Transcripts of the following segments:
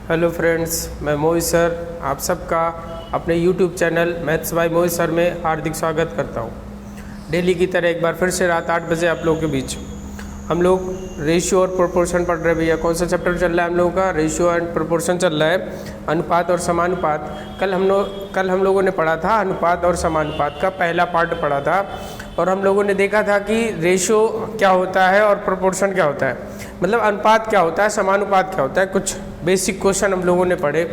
Hello friends, मैं मोहित sir आप सबका अपने YouTube channel maths by Mohit sir में हार्दिक स्वागत करता हूं। डेली की तरह एक बार फिर से रात 8 बजे आप लोगों के बीच हम लोग रेशियो और प्रोपोर्शन पढ़ रहे हैं। भैया कौन सा चैप्टर चल रहा है हम लोगों का? रेशियो एंड प्रोपोर्शन चल रहा है, अनुपात और समानुपात। कल हम लोगों ने पढ़ा था अनुपात और समानुपात का पहला पार्ट पढ़ा था और हम लोगों ने देखा था कि रेशियो क्या होता है और प्रोपोर्शन क्या होता है, मतलब अनुपात क्या होता है, समानुपात क्या होता है। कुछ बेसिक क्वेश्चन हम लोगों ने पढ़े,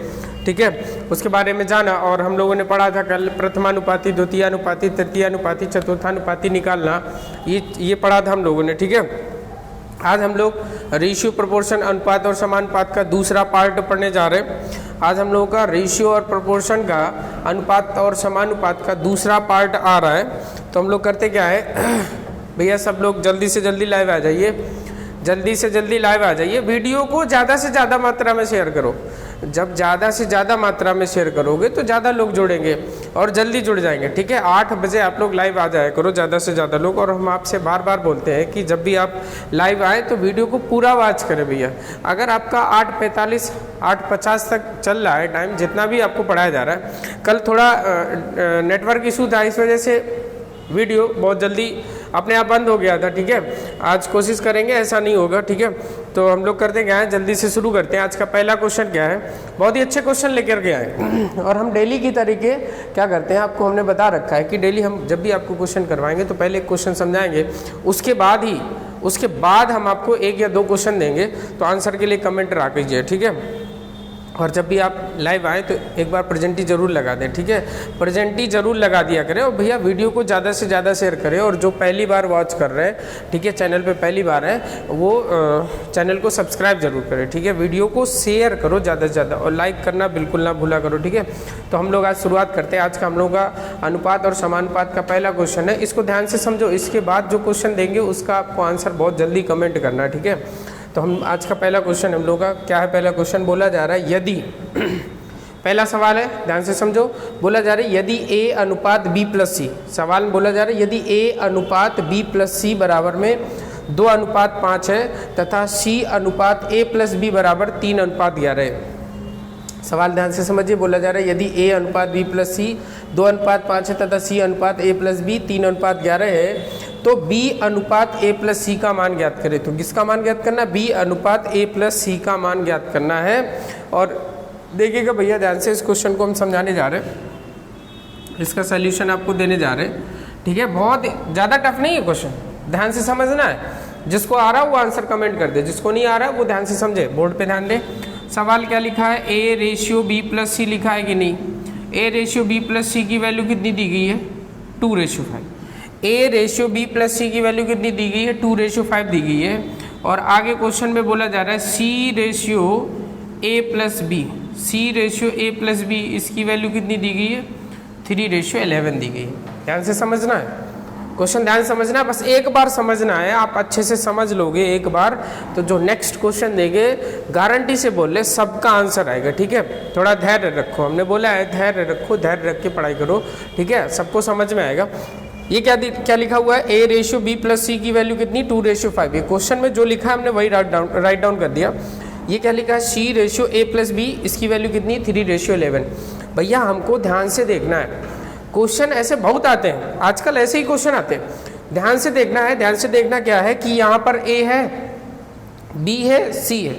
ठीक है, उसके बारे में जाना। और हम लोगों ने पढ़ा था कल प्रथमानुपाती, द्वितीयानुपाती, तृतीयानुपाती, चतुर्थानुपाती निकालना, ये पढ़ा था हम लोगों ने, ठीक है। आज हम लोग रेशियो, प्रोपोर्शन, अनुपात और समानुपात का दूसरा पार्ट पढ़ने जा रहे हैं। आज हम लोगों का रेशियो और प्रोपोर्शन का, अनुपात और समानुपात का दूसरा पार्ट आ रहा है। तो हम लोग करते क्या है भैया, सब लोग जल्दी से जल्दी लाइव आ जाइए, जल्दी से जल्दी लाइव आ जाइए। वीडियो को ज़्यादा से ज़्यादा मात्रा में शेयर करो। जब ज़्यादा से ज़्यादा मात्रा में शेयर करोगे तो ज़्यादा लोग जुड़ेंगे और जल्दी जुड़ जाएंगे, ठीक है। 8 बजे आप लोग लाइव आ जाया करो, ज़्यादा से ज़्यादा लोग। और हम आपसे बार बार बोलते हैं कि जब भी आप लाइव आए तो वीडियो को पूरा वॉच करें भैया। अगर आपका 8:45 8:50 तक चल रहा है टाइम, जितना भी आपको पढ़ाया जा रहा है, कल थोड़ा नेटवर्क इशू था, इस वजह से वीडियो बहुत जल्दी अपने आप बंद हो गया था, ठीक है। आज कोशिश करेंगे ऐसा नहीं होगा, ठीक है। तो हम लोग करते क्या है, जल्दी से शुरू करते हैं। आज का पहला क्वेश्चन क्या है, बहुत ही अच्छे क्वेश्चन लेकर के आए और हम डेली की तरीके क्या करते हैं, आपको हमने बता रखा है कि डेली हम जब भी आपको क्वेश्चन करवाएंगे तो पहले एक क्वेश्चन समझाएंगे, उसके बाद हम आपको 1 या 2 क्वेश्चन देंगे। तो आंसर के लिए कमेंट रख कीजिए, ठीक है। और जब भी आप लाइव आए तो एक बार प्रेजेंटी जरूर लगा दें, ठीक है। प्रेजेंटी जरूर लगा दिया करें और भैया वीडियो को ज़्यादा से ज़्यादा शेयर करें। और जो पहली बार वॉच कर रहे हैं, ठीक है, चैनल पे पहली बार है, वो चैनल को सब्सक्राइब जरूर करें, ठीक है। वीडियो को शेयर करो ज़्यादा से ज़्यादा और लाइक करना बिल्कुल ना भूला करो, ठीक है। तो हम लोग आज शुरुआत करते हैं। आज का हम लोग का अनुपात और समानुपात का पहला क्वेश्चन है, इसको ध्यान से समझो। इसके बाद जो क्वेश्चन देंगे उसका आपको आंसर बहुत जल्दी कमेंट करना है, ठीक है। तो हम आज का पहला क्वेश्चन हम लोग का क्या है, पहला क्वेश्चन बोला जा रहा है, यदि पहला सवाल है, ध्यान से समझो। बोला जा रहा है यदि A अनुपात B प्लस C, सवाल में बोला जा रहा है यदि A अनुपात B प्लस C बराबर में 2 अनुपात 5 है तथा C अनुपात A प्लस B बराबर 3 अनुपात 11 है। सवाल ध्यान से समझिए। बोला जा रहा है यदि A अनुपात B प्लस C 2 अनुपात 5 है तथा C अनुपात A प्लस B 3 अनुपात 11 है, तो B अनुपात A प्लस C का मान ज्ञात करें। तो किसका मान ज्ञात करना है? B अनुपात A प्लस C का मान ज्ञात करना है। और देखिएगा भैया ध्यान से, इस क्वेश्चन को हम समझाने जा रहे हैं, इसका सलूशन आपको देने जा रहे हैं, ठीक है। बहुत ज़्यादा टफ नहीं है क्वेश्चन, ध्यान से समझना है। जिसको आ रहा है वो आंसर कमेंट कर दे, जिसको नहीं आ रहा है वो ध्यान से समझे, बोर्ड पे ध्यान दे। सवाल क्या लिखा है, A ratio B plus C लिखा है कि नहीं। A ratio B plus C की वैल्यू कितनी दी गई है? 2:5। A ratio B plus C की वैल्यू कितनी दी गई है? 2:5 दी गई है। और आगे क्वेश्चन में बोला जा रहा है C ratio A plus B, C ratio A plus B, इसकी वैल्यू कितनी दी गई है? 3:11 दी गई है। ध्यान से समझना है क्वेश्चन, ध्यान समझना है, बस एक बार समझना है। आप अच्छे से समझ लोगे एक बार तो जो नेक्स्ट क्वेश्चन देंगे गारंटी से बोल रहे सबका आंसर आएगा, ठीक है। थोड़ा धैर्य रखो, हमने बोला है धैर्य रखो, धैर्य रख के पढ़ाई करो, ठीक है, सबको समझ में आएगा। ये क्या लिखा हुआ है, A ratio B plus C की वैल्यू कितनी? 2:5। ये क्वेश्चन में जो लिखा है हमने वही राइट डाउन कर दिया। ये क्या लिखा है, C ratio A plus B, इसकी वैल्यू कितनी? 3:11। भैया हमको ध्यान से देखना है, क्वेश्चन ऐसे बहुत आते हैं आजकल, ऐसे ही क्वेश्चन आते हैं, ध्यान से देखना है। ध्यान से देखना क्या है कि यहाँ पर A है, B है, C है,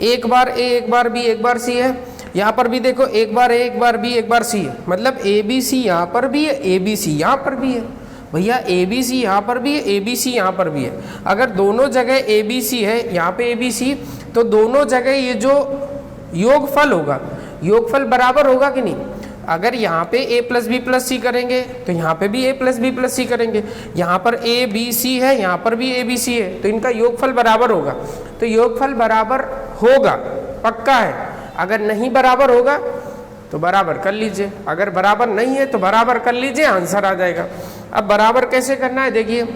एक बार A एक बार B एक बार C है। यहाँ पर भी देखो एक बार A एक बार B एक बार C है, मतलब ABC यहाँ पर भी है, ABC यहाँ पर भी है। भैया ABC यहाँ पर भी है, ABC यहाँ पर भी है। अगर दोनों जगह ABC है, यहाँ पे ABC, तो दोनों जगह ये जो योगफल होगा, योगफल बराबर होगा कि नहीं। अगर यहाँ पे A plus B plus C करेंगे तो यहाँ पे भी A plus B plus C करेंगे। यहाँ पर ABC है, यहाँ पर भी ABC है, तो इनका योगफल बराबर होगा। तो योगफल बराबर होगा, पक्का है। अगर नहीं बराबर होगा तो बराबर कर लीजिए, अगर बराबर नहीं है तो बराबर कर लीजिए, आंसर आ जाएगा। अब बराबर कैसे करना है, देखिए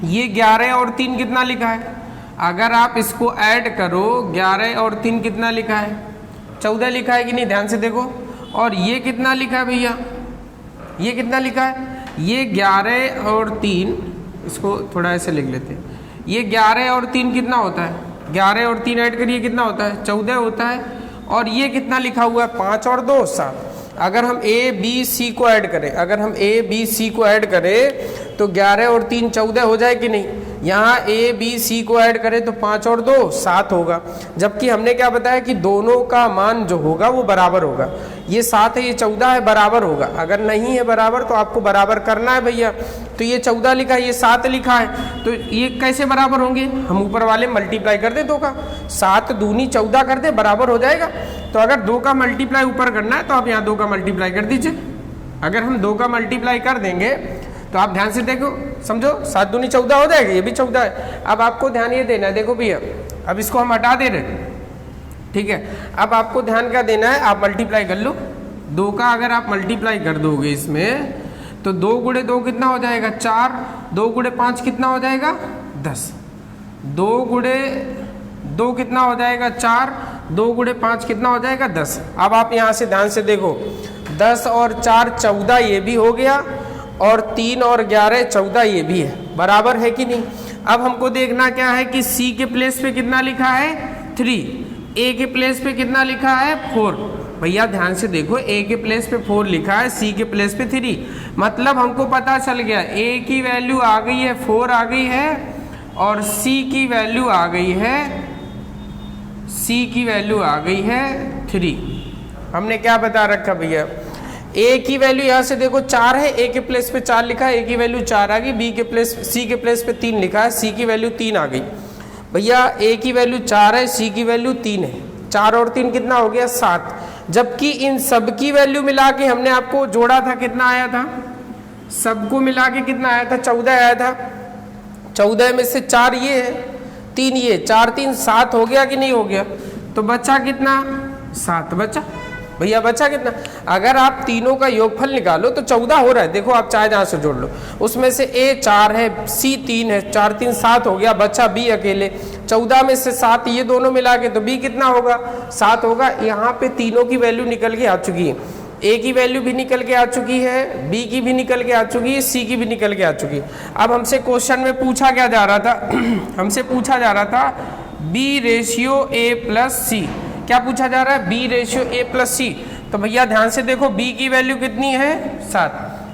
ये 11 और 3 कितना लिखा है, अगर आप इसको ऐड करो 11 और 3 कितना लिखा है? 14 लिखा है कि नहीं, ध्यान से देखो। और ये कितना लिखा है भैया, ये कितना लिखा है? ये 11 और 3, इसको थोड़ा ऐसे लिख लेते हैं, ये 11 और 3 कितना होता है? 11 और 3 ऐड करिए कितना होता है? 14 होता है। और ये कितना लिखा हुआ है 5 और 2 7। अगर हम ए बी सी को ऐड करें, अगर हम ए बी सी को ऐड करें तो 11 और 3 14 हो जाए कि नहीं। यहाँ ए बी सी को ऐड करें तो 5 और 2 7 होगा, जबकि हमने क्या बताया कि दोनों का मान जो होगा वो बराबर होगा। ये 7 है, ये 14 है, बराबर होगा। अगर नहीं है बराबर तो आपको बराबर करना है भैया। तो ये 14 लिखा है, ये 7 लिखा है, तो ये कैसे बराबर होंगे? हम ऊपर वाले मल्टीप्लाई कर दें 2 का, 7 दूनी 14 कर दे, बराबर हो जाएगा। तो अगर 2 का मल्टीप्लाई ऊपर करना है तो आप यहाँ 2 का मल्टीप्लाई कर दीजिए। अगर हम 2 का मल्टीप्लाई कर देंगे तो आप ध्यान से देखो, समझो 7 दूनी 14 हो जाएगा, ये भी 14 है। अब आपको ध्यान ये देना है, देखो भैया अब इसको हम हटा दे रहे, ठीक है। अब आपको ध्यान क्या देना है, आप मल्टीप्लाई कर लो 2 का। अगर आप मल्टीप्लाई कर दोगे इसमें तो 2 गुणे 2 कितना हो जाएगा 4, 2 गुणे 5 कितना हो जाएगा 10, 2 गुणे 2 कितना हो जाएगा 4, 2 गुणे 5 कितना हो जाएगा 10। अब आप यहाँ से ध्यान से देखो, 10 और 4 14 ये भी हो गया, और 3 और 11 14 ये भी है, बराबर है कि नहीं। अब हमको देखना क्या है कि C के प्लेस पे कितना लिखा है 3, A के प्लेस पे कितना लिखा है 4। भैया ध्यान से देखो, A के प्लेस पे 4 लिखा है, C के प्लेस पे 3, मतलब हमको पता चल गया A की वैल्यू आ गई है 4 आ गई है, और C की वैल्यू आ गई है, C की वैल्यू आ गई है 3। हमने क्या बता रखा भैया, A की वैल्यू यहाँ से देखो 4 है, A के प्लेस पे 4 लिखा है, A की वैल्यू 4 आ गई, B के प्लेस C के प्लेस पे 3 लिखा है, C की वैल्यू 3 आ गई। भैया A की वैल्यू 4 है, C की वैल्यू 3 है, 4 और 3 कितना हो गया 7। जबकि इन सब की वैल्यू मिला के हमने आपको जोड़ा था, कितना आया था, सबको मिला के कितना आया था 14 आया था। 14 में से 4 ये है, 3 ये, 4 3 7 हो गया कि नहीं हो गया। तो बचा कितना 7 बचा। भैया बचा कितना, अगर आप तीनों का योगफल निकालो तो 14 हो रहा है। देखो आप चाहे जहाँ से जोड़ लो, उसमें से A 4 है, C 3 है, 4 3 7 हो गया, बचा B अकेले। 14 में से 7 ये दोनों मिला के तो B कितना होगा 7 होगा। यहाँ पे तीनों की वैल्यू निकल के आ चुकी है, A की वैल्यू भी निकल के आ चुकी है, B की भी निकल के आ चुकी है, C की भी निकल के आ चुकी है। अब हमसे क्वेश्चन में पूछा क्या जा रहा था हमसे पूछा जा रहा था B ratio A plus C। क्या पूछा जा रहा है, B ratio A plus C। तो भैया ध्यान से देखो, B की वैल्यू कितनी है 7,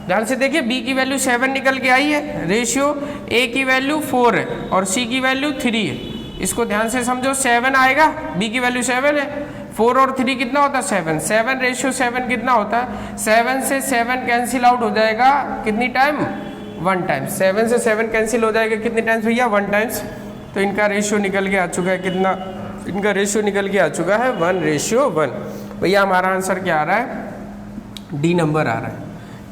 ध्यान से देखिए B की वैल्यू 7 निकल के आई है, रेशियो A की वैल्यू 4 है और C की वैल्यू 3 है। इसको ध्यान से समझो, 7 आएगा, B की वैल्यू 7 है, 4 और 3 कितना होता है 7, 7 रेशियो 7 कितना होता है 7 से 7 कैंसिल आउट हो जाएगा कितनी टाइम 1 टाइम। 7 से 7 कैंसिल हो जाएगा कितने टाइम्स भैया 1 टाइम्स। तो इनका रेशियो निकल के आ चुका है कितना, इनका रेशियो निकल के आ चुका है 1:1। भैया हमारा आंसर क्या आ रहा है, डी नंबर आ रहा है।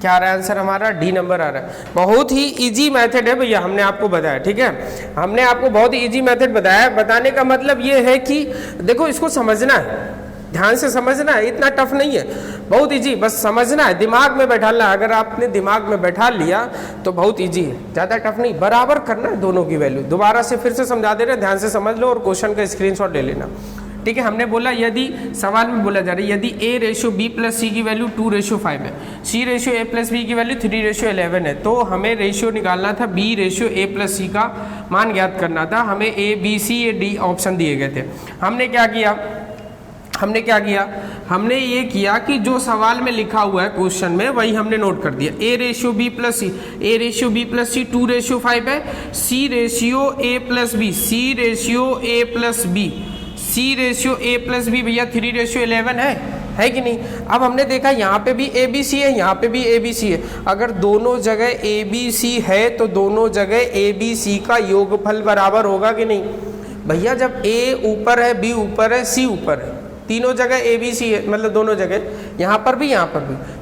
क्या आ रहा है आंसर हमारा, डी नंबर आ रहा है। बहुत ही इजी मेथड है भैया, हमने आपको बताया, ठीक है, हमने आपको बहुत ही इजी मेथड बताया। बताने का मतलब ये है कि देखो इसको समझना है, ध्यान से समझना है, इतना टफ नहीं है, बहुत इजी, बस समझना है, दिमाग में बैठाना है। अगर आपने दिमाग में बैठा लिया तो बहुत इजी है, ज़्यादा टफ नहीं। बराबर करना है दोनों की वैल्यू। दोबारा से फिर से समझा दे रहे, ध्यान से समझ लो और क्वेश्चन का स्क्रीनशॉट ले लेना, ठीक है। हमने बोला यदि सवाल में बोला जा रहा है यदि A ratio B plus C की वैल्यू 2:5 है, C ratio A plus B की वैल्यू 3:11 है, तो हमें रेशियो निकालना था B ratio A plus C का मान ज्ञात करना था। हमें A B C A D option दिए गए थे। हमने क्या किया, हमने ये किया कि जो सवाल में लिखा हुआ है क्वेश्चन में वही हमने नोट कर दिया। A ratio B plus C, A ratio B plus C 2:5 है, C ratio A plus B, C ratio A plus B, C ratio A plus B भैया 3:11 है कि नहीं। अब हमने देखा यहाँ पे भी ABC है, यहाँ पे भी ABC है। अगर दोनों जगह ABC है तो दोनों जगह ABC का योगफल बराबर होगा कि नहीं भैया। जब A ऊपर है, B ऊपर है, C ऊपर है, तीनों जगह ABC है, मतलब दोनों जगह, यहाँ पर भी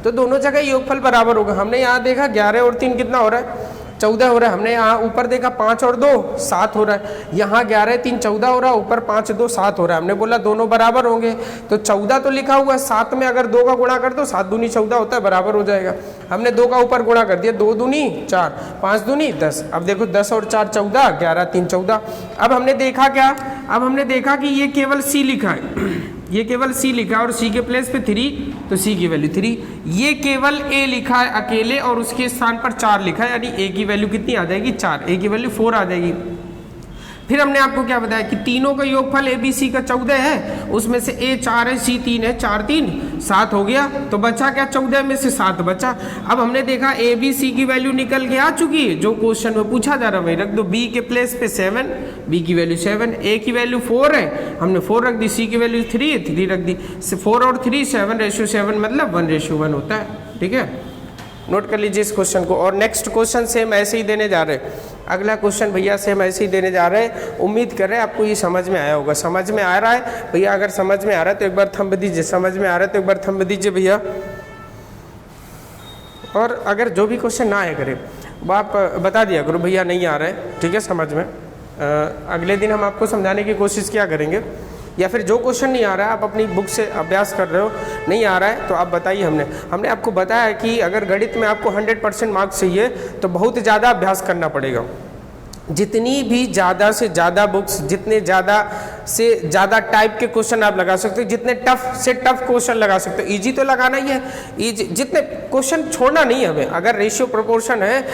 तो दोनों जगह योगफल बराबर होगा। हमने यहाँ देखा 11 और 3 कितना हो रहा है 14 हो रहा है। हमने यहाँ ऊपर देखा 5 और 2 7 हो रहा है, यहाँ 11 3 14 हो रहा है, ऊपर 5 2 7 हो रहा है। हमने बोला दोनों बराबर होंगे, तो 14 तो लिखा हुआ है, 7 में अगर 2 का गुणा कर दो 7 दूनी 14 होता है, बराबर हो जाएगा। हमने 2 का ऊपर गुणा कर दिया, 2 दूनी 4, 5 दूनी 10। अब देखो 10 और 4 14, 11 3 14। अब हमने देखा क्या, अब हमने देखा कि ये केवल C लिखा है, ये केवल C लिखा है और C के प्लेस पे 3, तो C की वैल्यू 3। ये केवल A लिखा है अकेले और उसके स्थान पर 4 लिखा है, यानी A की वैल्यू कितनी आ जाएगी 4, A की वैल्यू 4 आ जाएगी। फिर हमने आपको क्या बताया कि तीनों का योगफल ए बी सी का 14 है, उसमें से ए 4 है, सी 3 है, 4 3 7 हो गया, तो बचा क्या 14 में से 7 बचा। अब हमने देखा ए बी सी की वैल्यू निकल के आ चुकी है, जो क्वेश्चन में पूछा जा रहा है वही रख दो। बी के प्लेस पे 7, बी की वैल्यू 7, ए की वैल्यू 4 है, हमने 4 रख दी, सी की वैल्यू 3 है, 3 रख दी। 4 और 3 7:7 मतलब 1:1 होता है। ठीक है, नोट कर लीजिए इस क्वेश्चन को। और नेक्स्ट क्वेश्चन सेम ऐसे ही देने जा रहे हैं, अगला क्वेश्चन भैया सेम ऐसे ही देने जा रहे हैं। उम्मीद कर रहे हैं आपको ये समझ में आया होगा। समझ में आ रहा है भैया? अगर समझ में आ रहा है तो एक बार थंब दीजिए, समझ में आ रहा है तो एक बार थंब दीजिए भैया। और अगर जो भी क्वेश्चन ना आया करे वो आप बता दिया करो भैया नहीं आ रहा है, ठीक है, समझ में। अगले दिन हम आपको समझाने की कोशिश क्या करेंगे, या फिर जो क्वेश्चन नहीं आ रहा है आप अपनी बुक से अभ्यास कर रहे हो, नहीं आ रहा है तो आप बताइए। हमने आपको बताया कि अगर गणित में आपको 100% मार्क्स चाहिए तो बहुत ज़्यादा अभ्यास करना पड़ेगा। जितनी भी ज़्यादा से ज़्यादा बुक्स, जितने ज़्यादा से ज़्यादा टाइप के क्वेश्चन आप लगा सकते हो, जितने टफ से टफ क्वेश्चन लगा सकते हो। इजी तो लगाना ही है, इजी जितने क्वेश्चन छोड़ना नहीं है हमें। अगर रेशियो प्रोपोर्शन है,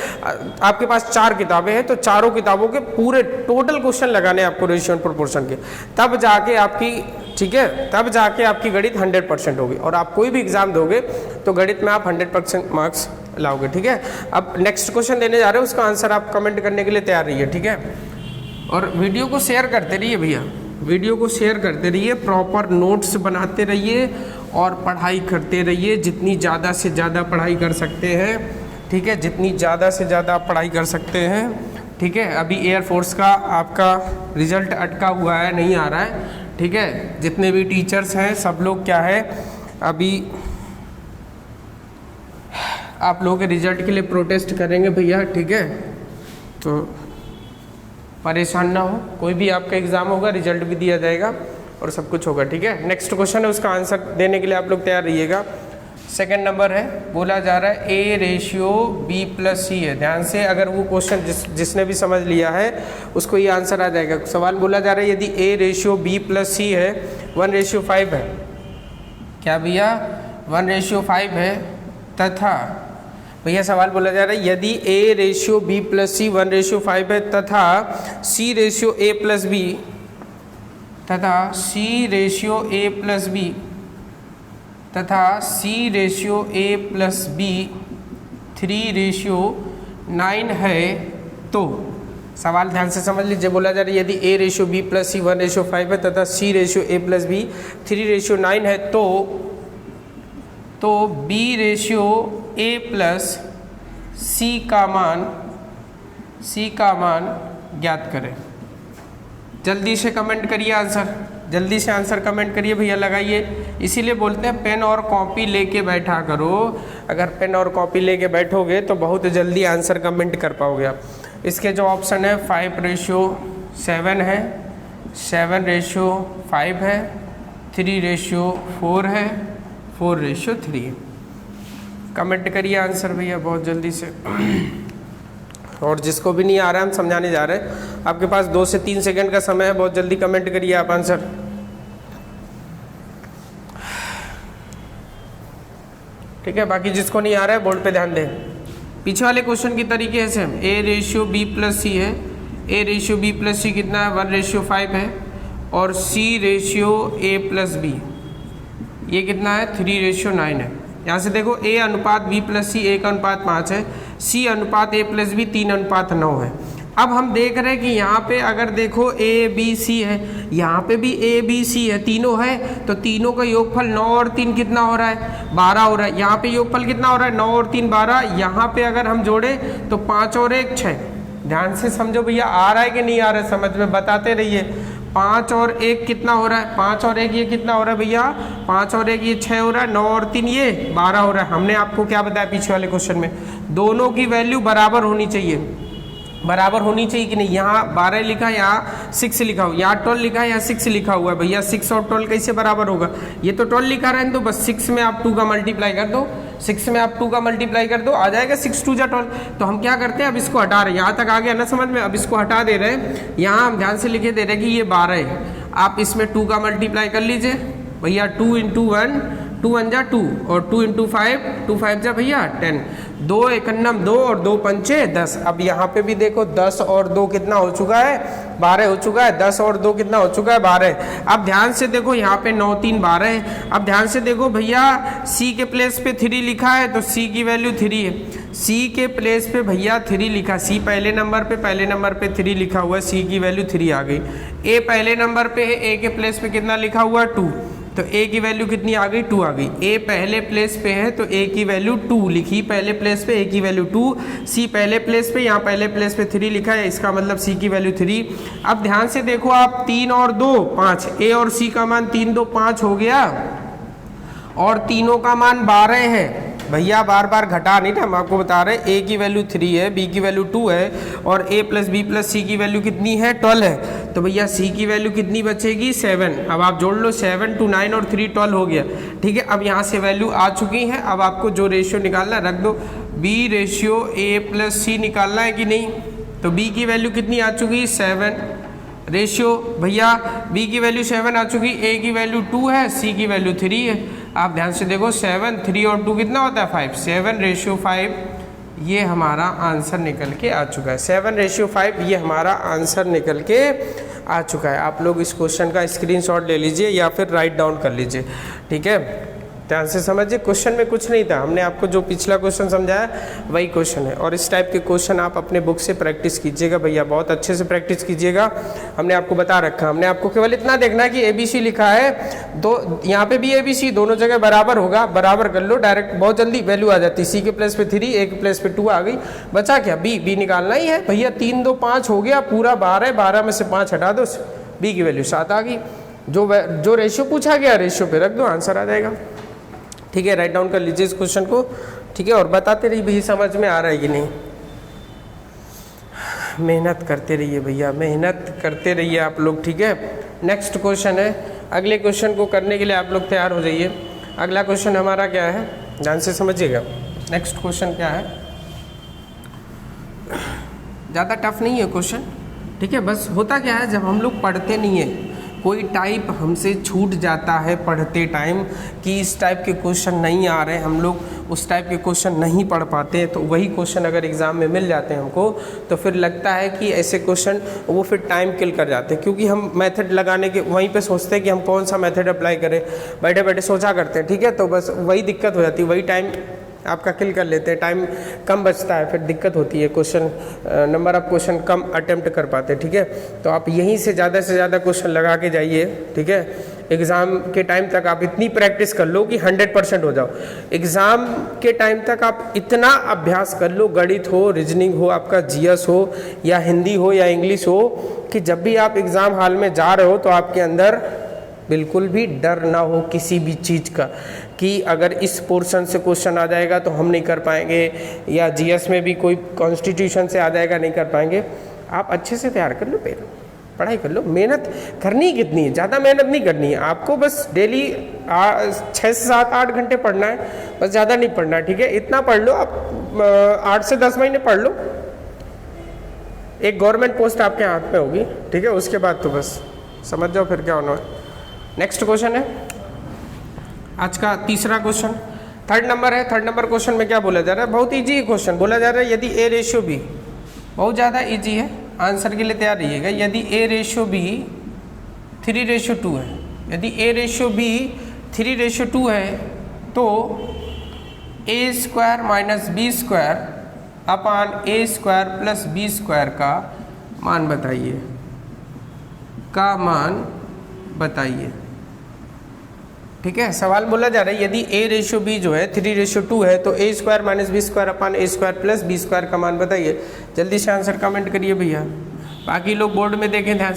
आपके पास 4 किताबें हैं तो चारों किताबों के पूरे टोटल क्वेश्चन लगाने हैं आपको रेशियो प्रोपोर्शन के, तब जाके आपकी, ठीक है, तब जाके आपकी गणित 100% होगी। और आप कोई भी एग्जाम दोगे तो गणित में आप 100% मार्क्स लाओगे। ठीक है, अब नेक्स्ट क्वेश्चन देने जा रहे हो, उसका आंसर आप कमेंट करने के लिए तैयार रहिए। ठीक है, और वीडियो को शेयर करते रहिए भैया, वीडियो को शेयर करते रहिए, प्रॉपर नोट्स बनाते रहिए और पढ़ाई करते रहिए। जितनी ज़्यादा से ज़्यादा पढ़ाई कर सकते हैं, ठीक है, जितनी ज़्यादा से ज़्यादा पढ़ाई कर सकते हैं। ठीक है, अभी एयरफोर्स का आपका रिजल्ट अटका हुआ है, नहीं आ रहा है। ठीक है, जितने भी टीचर्स हैं सब लोग क्या है, अभी आप लोगों के रिजल्ट के लिए प्रोटेस्ट करेंगे भैया। ठीक है, तो परेशान ना हो, कोई भी आपका एग्ज़ाम होगा, रिजल्ट भी दिया जाएगा और सब कुछ होगा। ठीक है, नेक्स्ट क्वेश्चन है, उसका आंसर देने के लिए आप लोग तैयार रहिएगा। सेकंड नंबर है, बोला जा रहा है ए रेशियो बी प्लस सी है। ध्यान से, अगर वो क्वेश्चन जिसने भी समझ लिया है उसको ये आंसर आ जाएगा। सवाल बोला जा रहा है यदि ए रेशियो बी प्लस सी है 1:5 है, क्या भैया 1:5 है, तथा भैया सवाल बोला जा रहा है यदि ए रेशियो बी प्लस सी 1:5 है तथा सी रेशियो ए प्लस बी, तथा सी रेशियो ए प्लस बी, तथा सी रेशियो ए प्लस बी 3:9 है, तो सवाल ध्यान से समझ लीजिए। बोला जा रहा है यदि ए रेशियो बी प्लस सी 1:5 है तथा सी रेशियो ए प्लस बी 3:9 है, तो बी रेशियो ए प्लस सी का मान ज्ञात करें। जल्दी से कमेंट करिए आंसर, जल्दी से आंसर कमेंट करिए भैया, लगाइए। इसीलिए बोलते हैं पेन और कॉपी लेके बैठा करो। अगर पेन और कॉपी लेके बैठोगे तो बहुत जल्दी आंसर कमेंट कर पाओगे आप। इसके जो ऑप्शन है 5:7 है, 7:5 है, 3:4 है, 4:3 है। कमेंट करिए आंसर भैया बहुत जल्दी से। और जिसको भी नहीं आ रहा है हम समझाने जा रहे हैं, आपके पास 2 से 3 सेकंड का समय है, बहुत जल्दी कमेंट करिए आप आंसर। ठीक है, बाकी जिसको नहीं आ रहा है बोर्ड पे ध्यान दें। पीछे वाले क्वेश्चन की तरीके से ए रेशियो बी प्लस सी है, ए रेशियो बी प्लस सी कितना है 1:5 है, और सी रेशियो ए प्लस बी ये कितना है 3:9 है। यहाँ से देखो ए अनुपात बी प्लस सी 1:5 है, सी अनुपात ए प्लस बी 3:9 है। अब हम देख रहे हैं कि यहाँ पे अगर देखो ए बी सी है, यहाँ पे भी ए बी सी है, तीनों है, तो तीनों का योगफल 9 और 3 कितना हो रहा है 12 हो रहा है। यहाँ पे योगफल कितना हो रहा है 9 और 3 12। यहाँ पे अगर हम जोड़े तो 5 और 1 6। ध्यान से समझो भैया, आ रहा है कि नहीं आ रहा है समझ में, बताते रहिए। 5 और 1 कितना हो रहा है, 5 और 1 ये कितना हो रहा है भैया, 5 और 1 ये 6 हो रहा है, 9 और 3 ये 12 हो रहा है। हमने आपको क्या बताया पीछे वाले क्वेश्चन में, दोनों की वैल्यू बराबर होनी चाहिए, बराबर होनी चाहिए कि नहीं। यहाँ 12 लिखा है, यहाँ 6 लिखा हुआ, यहाँ 12 लिखा है, यहाँ 6 लिखा हुआ है। भैया 6 और 12 कैसे बराबर होगा, ये तो 12 लिखा रहने दो, बस 6 में आप 2 का मल्टीप्लाई कर दो, 6 में आप 2 का मल्टीप्लाई कर दो, आ जाएगा 6 2 जा 12। तो हम क्या करते हैं, अब इसको हटा रहे हैं, यहाँ तक आ गया ना समझ में, अब इसको हटा दे रहे हैं। यहाँ हम ध्यान से लिखे दे रहे हैं कि ये 12 है, आप इसमें 2 का मल्टीप्लाई कर लीजिए भैया, 2 × 1 2 1 जा 2 और 2 इंटू 5 2 5 जा भैया 10, 2 एकन्नम 2 और 2 पंचे 10। अब यहाँ पे भी देखो 10 और 2 कितना हो चुका है, 12 हो चुका है। 10 और 2 कितना हो चुका है, 12। अब ध्यान से देखो यहाँ पे 9 3 12 है। अब ध्यान से देखो भैया C के प्लेस पे 3 लिखा है तो C की वैल्यू 3 है। C के प्लेस पे भैया 3 लिखा, C पहले नंबर पे 3 लिखा हुआ है, C की वैल्यू 3 आ गई। A पहले नंबर पे है, A के प्लेस पे कितना लिखा हुआ है 2, तो A की वैल्यू कितनी आ गई, 2 आ गई। A पहले प्लेस पे है तो A की वैल्यू 2 लिखी पहले प्लेस पे, A की वैल्यू 2। C पहले प्लेस पे, यहाँ पहले प्लेस पे 3 लिखा है, इसका मतलब C की वैल्यू 3। अब ध्यान से देखो आप 3 और 2 5, A और C का मान 3 2 5 हो गया और तीनों का मान 12 है। भैया बार बार घटा नहीं था, हम आपको बता रहे हैं A की वैल्यू 3 है, B की वैल्यू 2 है और A plus B plus C की वैल्यू कितनी है, 12 है। तो भैया C की वैल्यू कितनी बचेगी, 7। अब आप जोड़ लो, 7 2 9 और 3 12 हो गया। ठीक है, अब यहाँ से वैल्यू आ चुकी है। अब आपको जो रेशियो निकालना रख दो, B ratio A plus C निकालना है कि नहीं। तो B की वैल्यू कितनी आ चुकी, 7 रेशियो भैया B की वैल्यू 7 आ चुकी, A की वैल्यू 2 है, C की वैल्यू 3 है। आप ध्यान से देखो 7 3 और 2 कितना होता है 5, 7 रेशियो 5, ये हमारा आंसर निकल के आ चुका है। 7 रेशियो 5 ये हमारा आंसर निकल के आ चुका है। आप लोग इस क्वेश्चन का स्क्रीनशॉट ले लीजिए या फिर राइट डाउन कर लीजिए। ठीक है, ध्यान से समझिए, क्वेश्चन में कुछ नहीं था, हमने आपको जो पिछला क्वेश्चन समझाया वही क्वेश्चन है। और इस टाइप के क्वेश्चन आप अपने बुक से प्रैक्टिस कीजिएगा भैया, बहुत अच्छे से प्रैक्टिस कीजिएगा। हमने आपको बता रखा, हमने आपको केवल इतना देखना है कि ABC लिखा है, दो यहाँ पे भी ABC दोनों जगह बराबर होगा, बराबर कर लो डायरेक्ट, बहुत जल्दी वैल्यू आ जाती है। C के प्लेस पे 3, A के प्लेस पे 2 आ गई, बचा क्या, B निकालना ही है भैया। 3 2 5 हो गया, पूरा 12, 12 में से 5 हटा दो, B की वैल्यू 7 आ गई। जो रेशियो पूछा गया रेशियो पे रख दो, आंसर आ जाएगा। ठीक है, राइट डाउन कर लीजिए इस क्वेश्चन को। ठीक है, और बताते रहिए भैया समझ में आ रहा है कि नहीं। मेहनत करते रहिए भैया, मेहनत करते रहिए आप लोग। ठीक है, नेक्स्ट क्वेश्चन है, अगले क्वेश्चन को करने के लिए आप लोग तैयार हो जाइए। अगला क्वेश्चन हमारा क्या है, ध्यान से समझिएगा। नेक्स्ट क्वेश्चन क्या है, ज़्यादा टफ नहीं है क्वेश्चन। ठीक है, बस होता क्या है, जब हम लोग पढ़ते नहीं है, कोई टाइप हमसे छूट जाता है पढ़ते टाइम कि इस टाइप के क्वेश्चन नहीं आ रहे, हम लोग उस टाइप के क्वेश्चन नहीं पढ़ पाते, तो वही क्वेश्चन अगर एग्ज़ाम में मिल जाते हैं हमको, तो फिर लगता है कि ऐसे क्वेश्चन वो फिर टाइम किल कर जाते हैं। क्योंकि हम मेथड लगाने के वहीं पे सोचते हैं कि हम कौन सा मेथड अप्लाई करें, बैठे बैठे सोचा करते हैं। ठीक है, तो बस वही दिक्कत हो जाती है, वही टाइम आपका किल कर लेते हैं, टाइम कम बचता है, फिर दिक्कत होती है, question number of question come attempt कर पाते हैं। ठीक है, तो आप यहीं से ज़्यादा क्वेश्चन लगा के जाइए। ठीक है, एग्ज़ाम के टाइम तक आप इतनी प्रैक्टिस कर लो कि 100% हो जाओ। एग्ज़ाम के टाइम तक आप इतना अभ्यास कर लो, गणित हो, रीजनिंग हो, आपका GS हो या हिंदी हो या इंग्लिश हो, कि जब भी आप एग्ज़ाम हॉल में जा रहे हो तो आपके अंदर बिल्कुल भी डर ना हो किसी भी चीज़ का, कि अगर इस पोर्शन से क्वेश्चन आ जाएगा तो हम नहीं कर पाएंगे, या GS में भी कोई कॉन्स्टिट्यूशन से आ जाएगा नहीं कर पाएंगे। आप अच्छे से तैयार कर लो, पहले पढ़ाई कर लो। मेहनत करनी कितनी है, ज़्यादा मेहनत नहीं करनी है आपको, बस डेली 6 से 7 8 घंटे पढ़ना है, बस ज़्यादा नहीं पढ़ना है। ठीक है, इतना पढ़ लो आप, 8 से 10 महीने पढ़ लो, एक गवर्नमेंट पोस्ट आपके हाथ में होगी। ठीक है, उसके बाद तो बस समझ जाओ फिर क्या होना है। नेक्स्ट क्वेश्चन है आज का तीसरा क्वेश्चन, 3rd नंबर है। 3rd नंबर क्वेश्चन में क्या बोला जा रहा है, बहुत इजी क्वेश्चन बोला जा रहा है। यदि A रेशियो B, बहुत ज़्यादा इजी है, आंसर के लिए तैयार रहिएगा। यदि A रेशियो B 3:2 है, यदि A रेशियो B 3:2 है तो A² माइनस B² अपान A² प्लस B² का मान बताइए, का मान बताइए। ठीक है, सवाल बोला जा रहा है यदि A रेशियो B जो है 3:2 है तो A² माइनस B² अपान A² प्लस B² का मान बताइए। जल्दी से आंसर कमेंट करिए भैया, बाकी लोग बोर्ड में देखें, ध्यान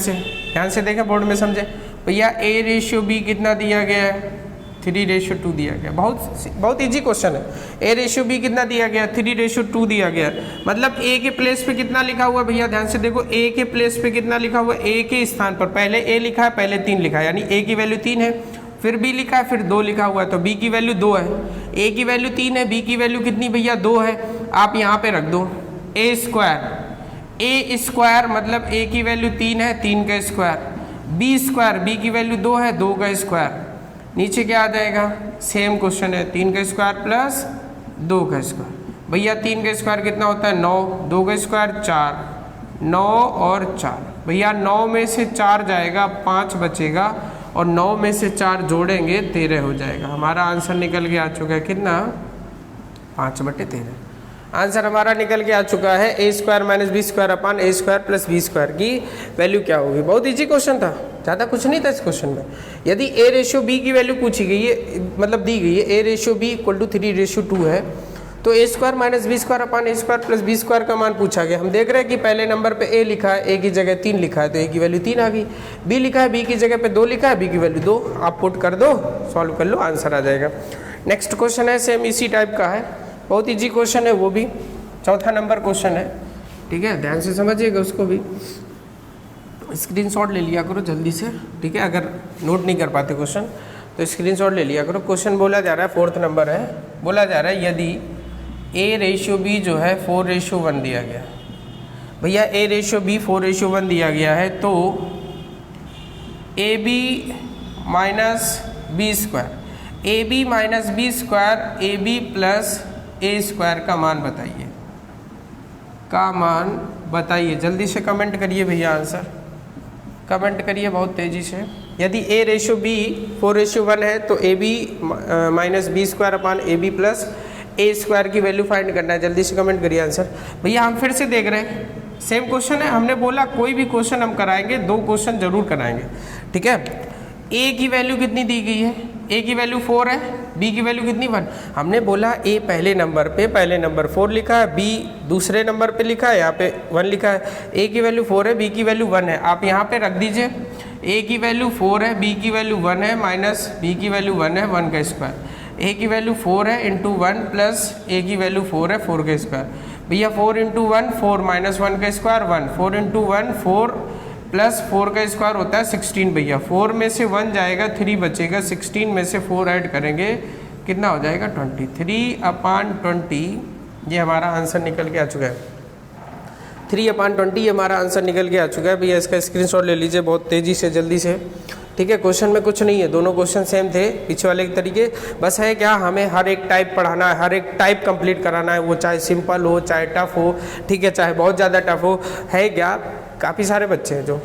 से देखें, बोर्ड में समझे भैया। A रेशियो B कितना दिया गया है, 3:2 दिया गया। बहुत इजी क्वेश्चन है। A रेशियो B कितना दिया गया, 3:2 दिया गया। मतलब A के प्लेस पे कितना लिखा हुआ है भैया, ध्यान से देखो, A के प्लेस पे कितना लिखा हुआ है, A के स्थान पर पहले A लिखा है, पहले 3 लिखा है, यानी A की वैल्यू 3 है, फिर B लिखा है, फिर 2 लिखा हुआ है, तो B की वैल्यू 2 है। A की वैल्यू 3 है, B की वैल्यू कितनी भैया 2 है। आप यहाँ पे रख दो A² मतलब A की वैल्यू 3 है, 3 का स्क्वायर, B² B की वैल्यू 2 है, 2 का स्क्वायर, नीचे क्या आ जाएगा, सेम क्वेश्चन है, 3 का स्क्वायर प्लस 2 का स्क्वायर। भैया 3 का स्क्वायर कितना होता है 9, 2 का स्क्वायर 4, 9 और 4। भैया 9 में से 4 जाएगा, 5 बचेगा और 9 में से 4 जोड़ेंगे 13 हो जाएगा। हमारा आंसर निकल के आ चुका है कितना, 5/13। आंसर हमारा निकल के आ चुका है a square minus B square upon a square plus B square की वैल्यू क्या होगी। बहुत इजी क्वेश्चन था, ज़्यादा कुछ नहीं था इस क्वेश्चन में। यदि a रेशियो b की वैल्यू पूछी गई है, मतलब दी गई है a ratio b equal to 3:2 है, तो a square minus B square upon a square plus B square का मान पूछा गया। हम देख रहे हैं कि पहले नंबर पे a लिखा है, a की जगह 3 लिखा है तो a की वैल्यू 3 आ गई। b लिखा है, b की जगह पे 2 लिखा है, b की वैल्यू 2। आप पुट कर दो, सॉल्व कर लो, आंसर आ जाएगा। नेक्स्ट क्वेश्चन है सेम इसी टाइप का है, बहुत ईजी क्वेश्चन है, वो भी 4था नंबर क्वेश्चन है। ठीक है, ध्यान से समझिएगा, उसको भी स्क्रीनशॉट ले लिया करो जल्दी से। ठीक है, अगर नोट नहीं कर पाते क्वेश्चन तो स्क्रीनशॉट ले लिया करो। क्वेश्चन बोला जा रहा है, 4th नंबर है, बोला जा रहा है यदि a रेशियो b जो है 4:1 दिया गया। भैया a रेशियो b 4:1 दिया गया है, तो ab minus B square, ab minus B square ab plus a square का मान बताइए, का मान बताइए। जल्दी से कमेंट करिए भैया, आंसर कमेंट करिए बहुत तेज़ी से। यदि a रेशियो b 4:1 है तो ab minus B square upon ab plus a square की वैल्यू फाइंड करना है। जल्दी से कमेंट करिए आंसर। भैया हम फिर से देख रहे हैं, सेम क्वेश्चन है, हमने बोला कोई भी क्वेश्चन हम कराएंगे 2 क्वेश्चन जरूर कराएंगे। ठीक है, a की वैल्यू कितनी दी गई है, a की वैल्यू 4 है, b की वैल्यू कितनी 1। हमने बोला a पहले नंबर 4 लिखा है, b दूसरे नंबर पे लिखा है, यहाँ पे 1 लिखा है। a की वैल्यू 4 है, b की वैल्यू 1 है। आप यहाँ पे रख दीजिए, a की वैल्यू 4 है, b की वैल्यू 1 है, माइनस b की वैल्यू 1 है, 1 का स्क्वायर। a की वैल्यू 4 है इंटू 1 प्लस a की वैल्यू 4 है, 4 का स्क्वायर। भैया 4 इंटू 1 4 माइनस 1 का स्क्वायर 1, 4 इंटू 1 4 प्लस 4 का स्क्वायर होता है 16। भैया 4 में से 1 जाएगा, 3 बचेगा, 16 में से 4 ऐड करेंगे कितना हो जाएगा 23/20। ये हमारा आंसर निकल के आ चुका है, 3/20 ये हमारा आंसर निकल के आ चुका है। भैया इसका स्क्रीनशॉट ले लीजिए बहुत तेज़ी से, जल्दी से। ठीक है, क्वेश्चन में कुछ नहीं है, दोनों क्वेश्चन सेम थे पीछे वाले के तरीके। बस है क्या, हमें हर एक टाइप पढ़ाना है, हर एक टाइप कंप्लीट कराना है, वो चाहे सिंपल हो, चाहे टफ हो, ठीक है, चाहे बहुत ज़्यादा टफ हो। है क्या, काफ़ी सारे बच्चे हैं जो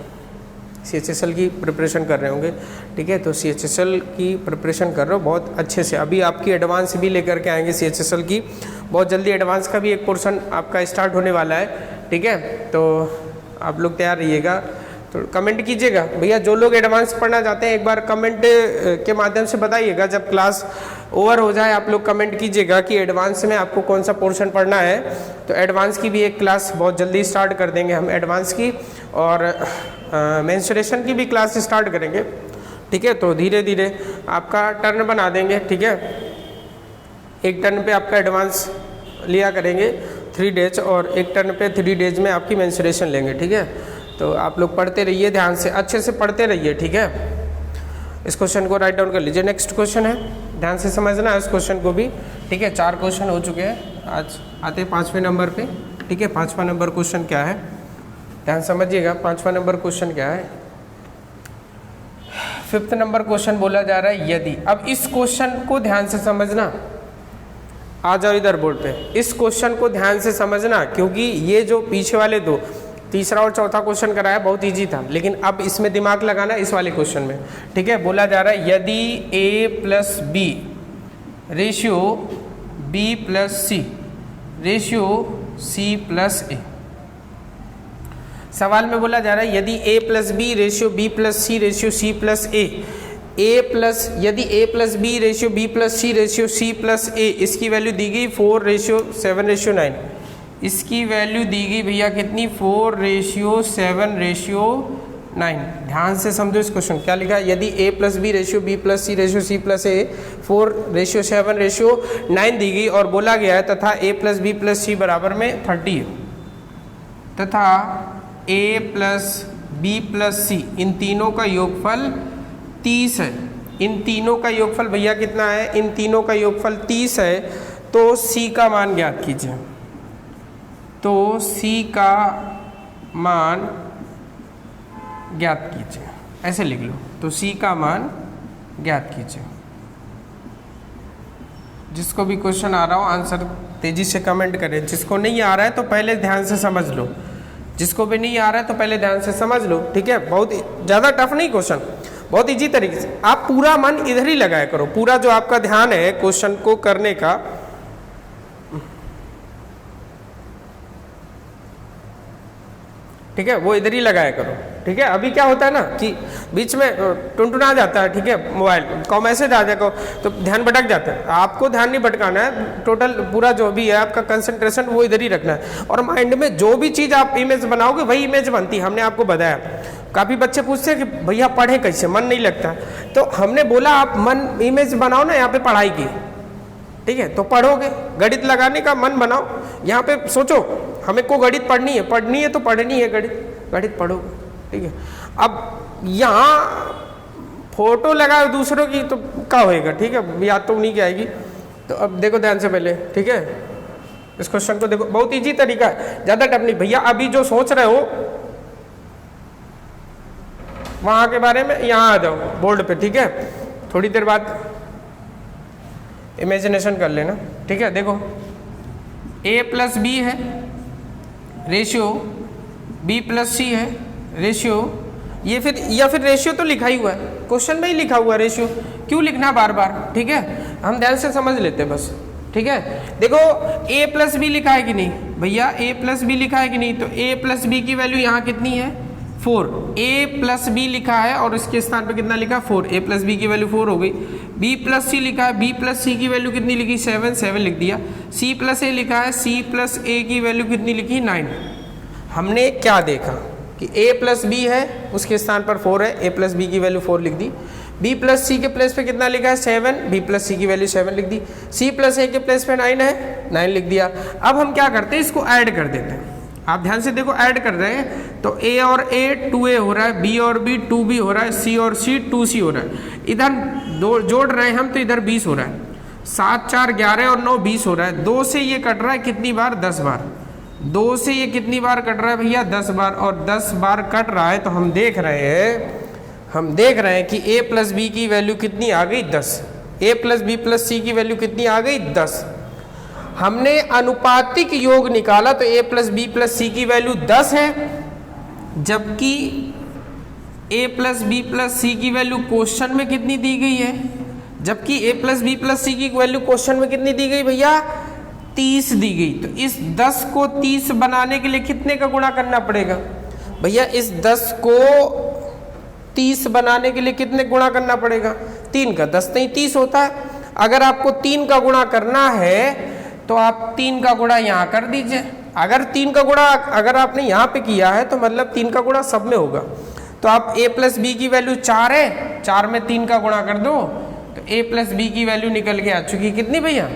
CHSL की प्रिपरेशन कर रहे होंगे। ठीक है, तो CHSL की प्रिपरेशन कर रहे हो बहुत अच्छे से। अभी आपकी एडवांस भी लेकर के आएंगे CHSL की, बहुत जल्दी एडवांस का भी एक पोर्शन आपका स्टार्ट होने वाला है। ठीक है, तो आप लोग तैयार रहिएगा, तो कमेंट कीजिएगा। भैया जो लोग एडवांस पढ़ना चाहते हैं एक बार कमेंट के माध्यम से बताइएगा, जब क्लास ओवर हो जाए आप लोग कमेंट कीजिएगा कि एडवांस में आपको कौन सा पोर्शन पढ़ना है। तो एडवांस की भी एक क्लास बहुत जल्दी स्टार्ट कर देंगे हम एडवांस की, और मेंस्ट्रुएशन की भी क्लास स्टार्ट करेंगे। ठीक है, तो धीरे धीरे आपका टर्न बना देंगे। ठीक है, एक टर्न पे आपका एडवांस लिया करेंगे 3 डेज, और एक टर्न पे 3 डेज में आपकी मेंस्ट्रुएशन लेंगे। ठीक है, तो आप लोग पढ़ते रहिए, ध्यान से अच्छे से पढ़ते रहिए। ठीक है, इस क्वेश्चन को राइट डाउन कर लीजिए। नेक्स्ट क्वेश्चन है, ध्यान से समझना है इस क्वेश्चन को भी। ठीक है, 4 क्वेश्चन हो चुके हैं, आज आते हैं 5वें नंबर पे। ठीक है, 5वां नंबर क्वेश्चन क्या है, ध्यान समझिएगा। 5वां नंबर क्वेश्चन क्या है, 5th नंबर क्वेश्चन बोला जा रहा है यदि। अब इस क्वेश्चन को ध्यान से समझना, आ जाओ इधर बोर्ड पे, इस क्वेश्चन को ध्यान से समझना, क्योंकि ये जो पीछे वाले 2 तीसरा और चौथा क्वेश्चन कराया बहुत इजी था, लेकिन अब इसमें दिमाग लगाना इस वाले क्वेश्चन में। ठीक है, बोला जा रहा है यदि a plus B ratio b plus C ratio c plus A. सवाल में बोला जा रहा है यदि a plus B ratio b plus C ratio c plus A, यदि a plus B ratio b plus C ratio c plus A, इसकी value दी गई 4:7:9। इसकी वैल्यू दी गई भैया कितनी, 4:7:9। ध्यान से समझो इस क्वेश्चन, क्या लिखा है, यदि a plus B ratio b plus C ratio c plus A 4:7:9 दी गई, और बोला गया है तथा a plus B plus C बराबर में 30 है, तथा a plus B plus C इन तीनों का योगफल 30 है। इन तीनों का योगफल भैया कितना है, इन तीनों का योगफल 30 है, तो c का मान ज्ञात कीजिए। तो c का मान ज्ञात कीजिए, ऐसे लिख लो। तो c का मान ज्ञात कीजिए। जिसको भी क्वेश्चन आ रहा हो आंसर तेजी से कमेंट करें। जिसको नहीं आ रहा है तो पहले ध्यान से समझ लो, जिसको भी नहीं आ रहा है तो पहले ध्यान से समझ लो, ठीक है। बहुत ज़्यादा टफ नहीं क्वेश्चन, बहुत इजी तरीके से। आप पूरा मन इधर ही लगाया करो, पूरा जो आपका ध्यान है क्वेश्चन को करने का, ठीक है, वो इधर ही लगाया करो, ठीक है। अभी क्या होता है ना कि बीच में टुनटुना जाता है, ठीक है, मोबाइल को मैसेज आ जाएगा तो ध्यान भटक जाता है। आपको ध्यान नहीं भटकाना है, टोटल पूरा जो भी है आपका कंसंट्रेशन वो इधर ही रखना है। और माइंड में जो भी चीज़ आप इमेज बनाओगे वही इमेज बनती है। हमने आपको बताया, काफ़ी बच्चे पूछते हैं कि भैया पढ़े कैसे, मन नहीं लगता। तो हमने बोला आप मन इमेज बनाओ ना यहाँ पे पढ़ाई की, ठीक है, तो पढ़ोगे। गणित लगाने का मन बनाओ, यहाँ पे सोचो हमें को गणित पढ़नी है तो पढ़नी है गणित पढ़ोगे, ठीक है। अब यहाँ फोटो लगाओ दूसरों की तो क्या होएगा, ठीक है, याद तो नहीं आएगी। तो अब देखो ध्यान से पहले, ठीक है, इस क्वेश्चन को देखो, बहुत इजी तरीका है, ज़्यादा टफ नहीं। भैया अभी जो सोच रहे हो वहाँ के बारे में यहाँ आ जाओ बोर्ड पे, ठीक है, थोड़ी देर बाद इमेजिनेशन कर लेना, ठीक है। देखो a+b है रेशियो, b+c है रेशियो, ये फिर या फिर रेशियो तो लिखा ही हुआ है, क्वेश्चन में ही लिखा हुआ है रेशियो, क्यों लिखना बार बार, ठीक है, हम ध्यान से समझ लेते बस, ठीक है। देखो a+b लिखा है कि नहीं भैया, a+b लिखा है कि नहीं, तो a+b की वैल्यू यहाँ कितनी है 4, a+b लिखा है और इसके स्थान पे कितना लिखा 4, a+b की वैल्यू 4 हो गई। b+c लिखा है, b+c की वैल्यू कितनी लिखी 7 लिख दिया। c+a लिखा है, c+a की वैल्यू कितनी लिखी 9। हमने क्या देखा कि a+b है, उसके स्थान पर 4 है, a+b की वैल्यू 4 लिख दी। b+c के प्लेस पे कितना लिखा है 7, b+c की वैल्यू 7 लिख दी। c+a के प्लेस पे 9 है, 9 लिख दिया। अब हम क्या करते हैं, इसको ऐड कर देते हैं। आप ध्यान से देखो, ऐड कर रहे हैं तो a और a 2a हो रहा है, b और b 2b हो रहा है, c और c 2c हो रहा है। इधर जोड़ रहे हैं हम तो इधर 20 हो रहा है, 7 4 11 और 9 20 हो रहा है। 2 से ये कट रहा है कितनी बार 10 बार, 2 से ये कितनी बार कट रहा है भैया 10 बार, और 10 बार कट रहा है तो हम देख रहे हैं कि a+b की वैल्यू कितनी आ गई 10, a+b+c की वैल्यू कितनी आ गई 10। हमने अनुपातिक योग निकाला तो a+b+c की वैल्यू 10 है, जबकि a+b+c की वैल्यू क्वेश्चन में कितनी दी गई है, जबकि a+b+c की वैल्यू क्वेश्चन में कितनी दी गई भैया 30 दी गई। तो इस 10 को 30 बनाने के लिए कितने का गुणा करना पड़ेगा भैया, इस 10 को 30 बनाने के लिए कितने गुणा करना पड़ेगा 3 का, 10 नहीं 30 होता है। अगर आपको 3 का गुणा करना है तो आप 3 का गुणा यहाँ कर दीजिए। अगर 3 का गुणा अगर आपने यहाँ पे किया है तो मतलब 3 का गुणा सब में होगा। तो आप a+b की वैल्यू 4 है, 4 में 3 का गुणा कर दो तो a+b की वैल्यू निकल के आ चुकी कितनी भैया,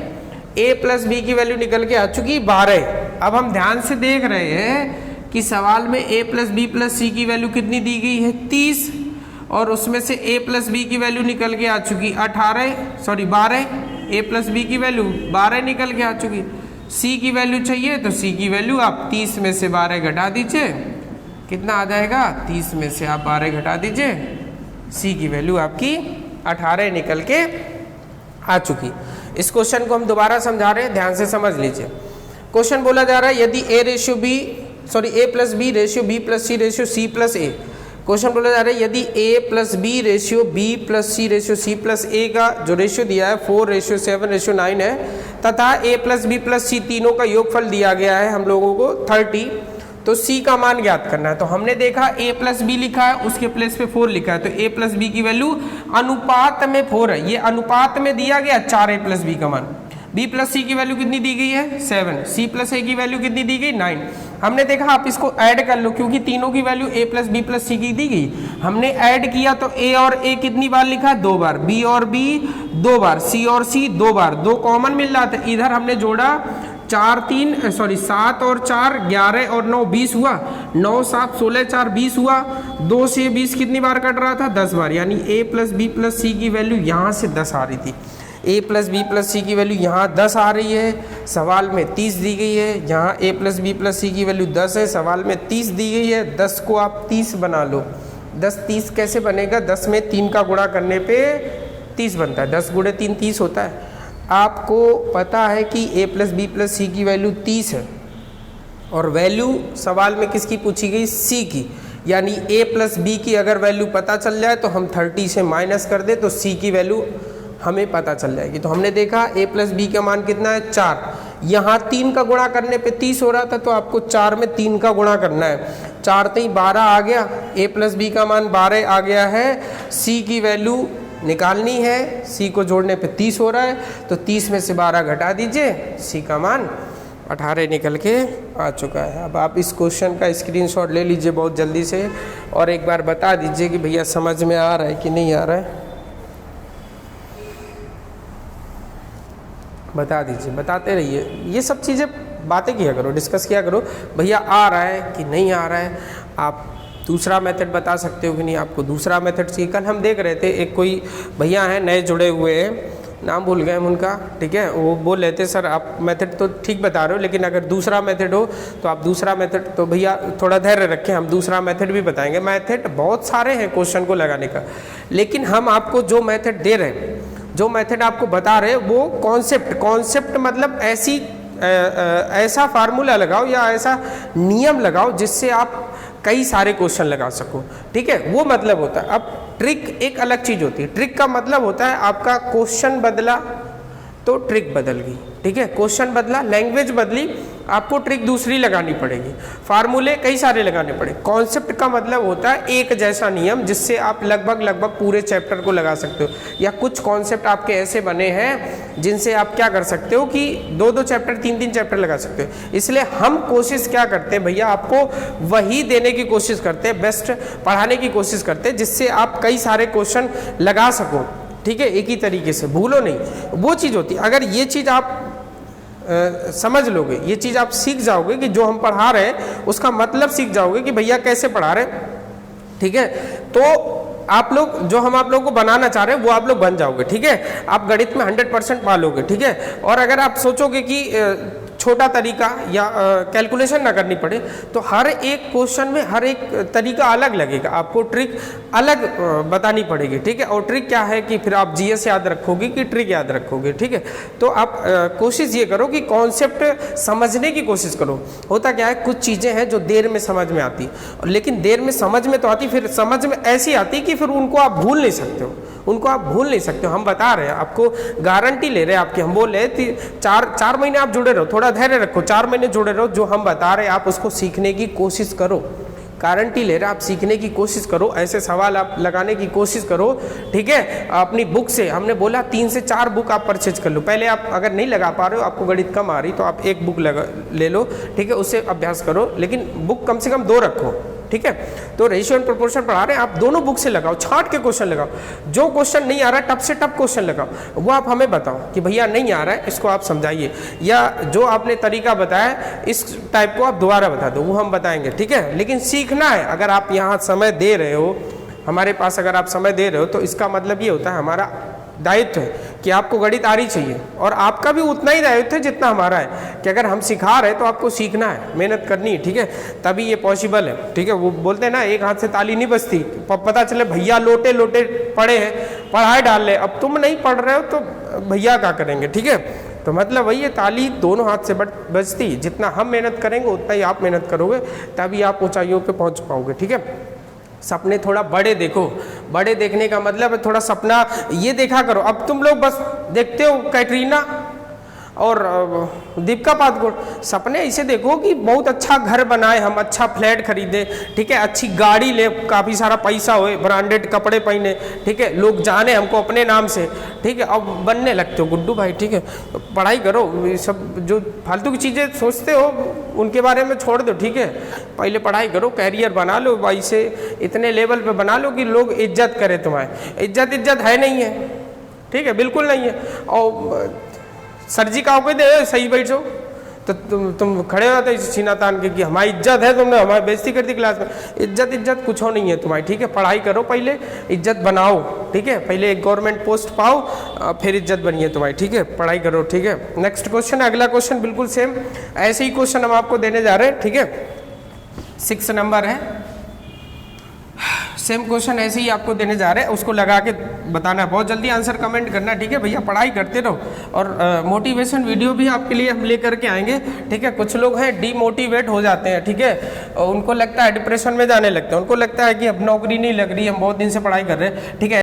a+b की वैल्यू निकल के आ चुकी 12। अब हम ध्यान से देख रहे हैं कि सवाल में a+b+c की वैल्यू कितनी दी गई है 30, और उसमें से a+b की वैल्यू निकल के आ चुकी 12, a+b की वैल्यू 12 निकल के आ चुकी। c की वैल्यू चाहिए तो c की वैल्यू आप 30 में से 12 घटा दीजिए, कितना आ जाएगा 30 में से आप 12 घटा दीजिए, c की वैल्यू आपकी 18 निकल के आ चुकी। इस क्वेश्चन को हम दोबारा समझा रहे हैं, ध्यान से समझ लीजिए। क्वेश्चन बोला जा रहा है यदि a+b ratio b+c ratio c+a, question बोला जा रहा है यदि a+b ratio b+c ratio c+a का जो रेशियो दिया है 4:7:9 है, तथा a+b+c तीनों का योगफल दिया गया है हम लोगों को 30, तो c का मान ज्ञात करना है। तो हमने देखा a+b लिखा है, उसके प्लेस पे 4 लिखा है, तो a+b की वैल्यू अनुपात में 4 है, ये अनुपात में दिया गया 4 a+b का मान। b+c की वैल्यू कितनी दी गई है 7, c+a की वैल्यू कितनी दी गई 9। हमने देखा आप इसको ऐड कर लो, क्योंकि तीनों की वैल्यू a+b+c की दी गई, हमने ऐड किया तो a और a कितनी बार लिखा 2 बार, b और b 2 बार, c और c 2 बार, 2 कॉमन मिल रहा था, इधर हमने जोड़ा 7 और 4 11 और 9 20 हुआ, 9 7 16 4 20 हुआ, 2 से 20 कितनी बार कट रहा था 10 बार, यानी a+b+c की वैल्यू यहाँ से 10 आ रही थी, a+b+c की वैल्यू यहाँ 10 आ रही है, सवाल में 30 दी गई है, यहाँ a+b+c की वैल्यू 10 है, सवाल में 30 दी गई है, 10 को आप 30 बना लो, 10 30 कैसे बनेगा, 10 में 3 का गुणा करने पे 30 बनता है, 10 गुणे 3 30 होता है। आपको पता है कि a प्लस बी प्लस सी की वैल्यू 30 है और वैल्यू सवाल में किसकी पूछी गई, c की, यानी a प्लस बी की अगर वैल्यू पता चल जाए तो हम 30 से माइनस कर दे तो c की वैल्यू हमें पता चल जाएगी। तो हमने देखा a प्लस बी का मान कितना है 4, यहाँ 3 का गुणा करने पे 30 हो रहा था तो आपको 4 में 3 का गुणा करना है, 4 3 12 आ गया, a प्लस बी का मान 12 आ गया है, c की वैल्यू निकालनी है, c को जोड़ने पे 30 हो रहा है तो 30 में से 12 घटा दीजिए, c का मान 18 निकल के आ चुका है। अब आप इस क्वेश्चन का स्क्रीनशॉट ले लीजिए बहुत जल्दी से और एक बार बता दीजिए कि भैया समझ में आ रहा है कि नहीं आ रहा है, बता दीजिए, बताते रहिए, ये सब चीज़ें बातें किया करो, डिस्कस किया करो, भैया आ रहा है कि नहीं आ रहा है। आप दूसरा मेथड बता सकते हो कि नहीं आपको दूसरा मेथड चाहिए। कल हम देख रहे थे एक कोई भैया हैं नए जुड़े हुए हैं, नाम भूल गए हम उनका, ठीक है, वो बोल रहे थे सर आप मेथड तो ठीक बता रहे हो लेकिन अगर दूसरा मेथड हो तो आप दूसरा मेथड, तो भैया थोड़ा धैर्य रखें, हम दूसरा मेथड भी बताएंगे। मेथड बहुत सारे हैं क्वेश्चन को लगाने का, लेकिन हम आपको जो मेथड दे रहे हैं, जो मेथड आपको बता रहे हैं वो कॉन्सेप्ट मतलब ऐसा फार्मूला लगाओ या ऐसा नियम लगाओ जिससे आप कई सारे क्वेश्चन लगा सको, ठीक है, वो मतलब होता है। अब ट्रिक एक अलग चीज होती है, ट्रिक का मतलब होता है आपका क्वेश्चन बदला तो ट्रिक बदल गई, ठीक है, क्वेश्चन बदला, लैंग्वेज बदली, आपको ट्रिक दूसरी लगानी पड़ेगी, फार्मूले कई सारे लगाने पड़े। कॉन्सेप्ट का मतलब होता है एक जैसा नियम जिससे आप लगभग पूरे चैप्टर को लगा सकते हो, या कुछ कॉन्सेप्ट आपके ऐसे बने हैं जिनसे आप क्या कर सकते हो कि 2-2 चैप्टर 3-3 चैप्टर लगा सकते हो। इसलिए हम कोशिश क्या करते हैं भैया, आपको वही देने की कोशिश करते हैं, बेस्ट पढ़ाने की कोशिश करते हैं जिससे आप कई सारे क्वेश्चन लगा सको, ठीक है, एक ही तरीके से, भूलो नहीं। वो चीज़ होती है, अगर ये चीज़ आप समझ लोगे, ये चीज़ आप सीख जाओगे कि जो हम पढ़ा रहे हैं उसका मतलब सीख जाओगे कि भैया कैसे पढ़ा रहे, ठीक है, तो आप लोग जो हम आप लोगों को बनाना चाह रहे हैं वो आप लोग बन जाओगे, ठीक है, आप गणित में 100% पा लोगे, ठीक है। और अगर आप सोचोगे कि छोटा तरीका या कैलकुलेशन ना करनी पड़े तो हर एक क्वेश्चन में हर एक तरीका अलग लगेगा, आपको ट्रिक अलग बतानी पड़ेगी, ठीक है। और ट्रिक क्या है कि फिर आप जीएस याद रखोगे कि ट्रिक याद रखोगे, ठीक है। तो आप कोशिश ये करो कि कॉन्सेप्ट समझने की कोशिश करो। होता क्या है, कुछ चीज़ें हैं जो देर में समझ में आती, लेकिन देर में समझ में तो आती, फिर समझ में ऐसी आती कि फिर उनको आप भूल नहीं सकते हो, उनको आप भूल नहीं सकते हो। हम बता रहे हैं आपको, गारंटी ले रहे हैं आपकी, हम बोल रहे हैं 4 महीने आप जुड़े रहो, थोड़ा धैर्य रखो, 4 महीने जुड़े रहो, जो हम बता रहे हैं आप उसको सीखने की कोशिश करो, गारंटी ले रहे हैं आप सीखने की कोशिश करो, ऐसे सवाल आप लगाने की कोशिश करो, ठीक है। अपनी बुक से हमने बोला 3 से 4 बुक आप परचेज कर लो। पहले आप अगर नहीं लगा पा रहे हो, आपको गणित कम आ रही तो आप 1 बुक ले लो, ठीक है, उससे अभ्यास करो, लेकिन बुक कम से कम 2 रखो, ठीक है। तो रेशियो एंड प्रोपोर्शन पढ़ा रहे हैं, आप दोनों बुक से लगाओ, छांट के क्वेश्चन लगाओ। जो क्वेश्चन नहीं आ रहा है टफ से टफ क्वेश्चन लगाओ, वो आप हमें बताओ कि भैया नहीं आ रहा है, इसको आप समझाइए, या जो आपने तरीका बताया इस टाइप को आप दोबारा बता दो, वो हम बताएंगे, ठीक है। लेकिन सीखना है, अगर आप यहाँ समय दे रहे हो, हमारे पास अगर आप समय दे रहे हो तो इसका मतलब ये होता है हमारा दायित्व है कि आपको गणित आ रही चाहिए, और आपका भी उतना ही दायित्व है जितना हमारा है कि अगर हम सिखा रहे हैं तो आपको सीखना है, मेहनत करनी है, ठीक है, तभी ये पॉसिबल है, ठीक है। वो बोलते हैं ना, एक हाथ से ताली नहीं बजती, पता चले भैया लोटे लोटे पढ़े हैं, पढ़ाई डाल ले, अब तुम नहीं पढ़ रहे हो तो भैया क्या करेंगे, ठीक है। तो मतलब वही है, ताली दोनों हाथ से बजती, जितना हम मेहनत करेंगे उतना ही आप मेहनत करोगे, तभी आप ऊंचाइयों पे पहुंच पाओगे, ठीक है। सपने थोड़ा बड़े देखो, बड़े देखने का मतलब है थोड़ा सपना ये देखा करो। अब तुम लोग बस देखते हो कैटरीना और दीपिका पादुकोण, सपने ऐसे देखो कि बहुत अच्छा घर बनाए हम, अच्छा फ्लैट खरीदे, ठीक है, अच्छी गाड़ी ले, काफ़ी सारा पैसा होए, ब्रांडेड कपड़े पहने, ठीक है, लोग जाने हमको अपने नाम से, ठीक है। अब बनने लगते हो गुड्डू भाई, ठीक है, तो पढ़ाई करो, ये सब जो फालतू की चीज़ें सोचते हो उनके बारे में छोड़ दो, ठीक है। पहले पढ़ाई करो, कैरियर बना लो, भाई से इतने लेवल पे बना लो कि लोग इज्जत करें तुम्हारे। इज्जत है नहीं है, ठीक है, बिल्कुल नहीं है। और सर जी का दे सही बैठ जाओ, तो तुम खड़े हो थे सीना तान के कि हमारी इज्जत है, तुमने हमारी बेइज्जती कर दी क्लास में। इज्जत कुछ हो नहीं है तुम्हारी, ठीक है। पढ़ाई करो, पहले इज्जत बनाओ, ठीक है, पहले एक गवर्नमेंट पोस्ट पाओ, फिर इज्जत बनिए तुम्हारी, ठीक है। पढ़ाई करो, ठीक है। नेक्स्ट क्वेश्चन, अगला क्वेश्चन बिल्कुल सेम ऐसे ही क्वेश्चन हम आपको देने जा रहे हैं, ठीक है। 6 नंबर है, सेम क्वेश्चन ऐसे ही आपको देने जा रहे हैं, उसको लगा के बताना है, बहुत जल्दी आंसर कमेंट करना है, ठीक है भैया। पढ़ाई करते रहो और मोटिवेशन वीडियो भी आपके लिए हम लेकर के आएंगे, ठीक है। कुछ लोग हैं डीमोटिवेट हो जाते हैं, ठीक है, और उनको लगता है डिप्रेशन में जाने लगते हैं, उनको लगता है कि अब नौकरी नहीं लग रही, हम बहुत दिन से पढ़ाई कर रहे हैं, ठीक है।